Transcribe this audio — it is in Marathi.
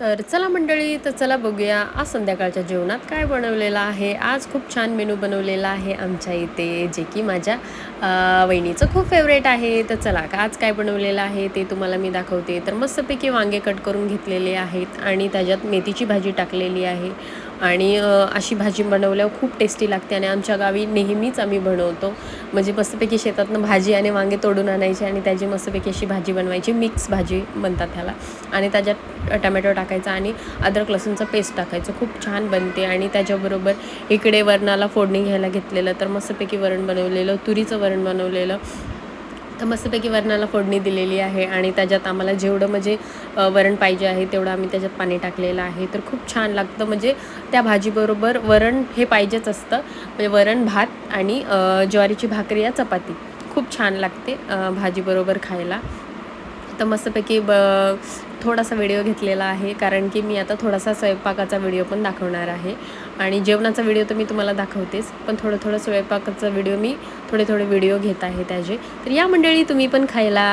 तर चला मंडळी, तर चला बघूया आज संध्याकाळच्या जेवणात काय बनवलेलं आहे. आज खूप छान मेनू बनवलेला आहे आमच्या इथे, जे की माझ्या वहिनीचं खूप फेवरेट आहे. तर चला आज काय बनवलेलं आहे ते तुम्हाला मी दाखवते. तर मस्तपैकी वांगे कट करून घेतलेले आहेत आणि त्याच्यात मेथीची भाजी टाकलेली आहे आणि अशी भाजी बनवल्यावर खूप टेस्टी लागते आणि आमच्या गावी नेहमीच आम्ही बनवतो. म्हणजे मस्तपैकी शेतातनं भाजी आणि वांगे तोडून आणायचे आणि त्याची मस्तपैकी अशी भाजी बनवायची, मिक्स भाजी म्हणतात ह्याला. आणि त्याच्यात टमॅटो टाकायचा आणि अद्रक लसूणचं पेस्ट टाकायचं, खूप छान बनते. आणि त्याच्याबरोबर इकडे वरणाला फोडणी घ्यायला घेतलेलं, तर मस्तपैकी वरण बनवलेलं, तुरीचं वरण बनवलेलं. तर मस्तपैकी वरणाला फोडणी दिलेली आहे आणि त्याच्यात आम्हाला जेवढं म्हणजे वरण पाहिजे आहे तेवढं आम्ही त्याच्यात पाणी टाकलेलं आहे. तर खूप छान लागतं, म्हणजे त्या भाजीबरोबर वरण हे पाहिजेच असतं. म्हणजे वरण, भात आणि ज्वारीची भाकरी या चपाती खूप छान लागते भाजीबरोबर खायला. तर मस्तपैकी थोडासा व्हिडिओ घेतलेला आहे, कारण की मी आता थोडासा स्वयंपाकाचा व्हिडिओ पण दाखवणार आहे. आणि जेवणाचा व्हिडिओ तर मी तुम्हाला दाखवतेच, पण थोडं स्वयंपाकाचा व्हिडिओ मी थोडे व्हिडिओ घेत आहे त्याचे. तर या मंडळी तुम्ही पण खायला.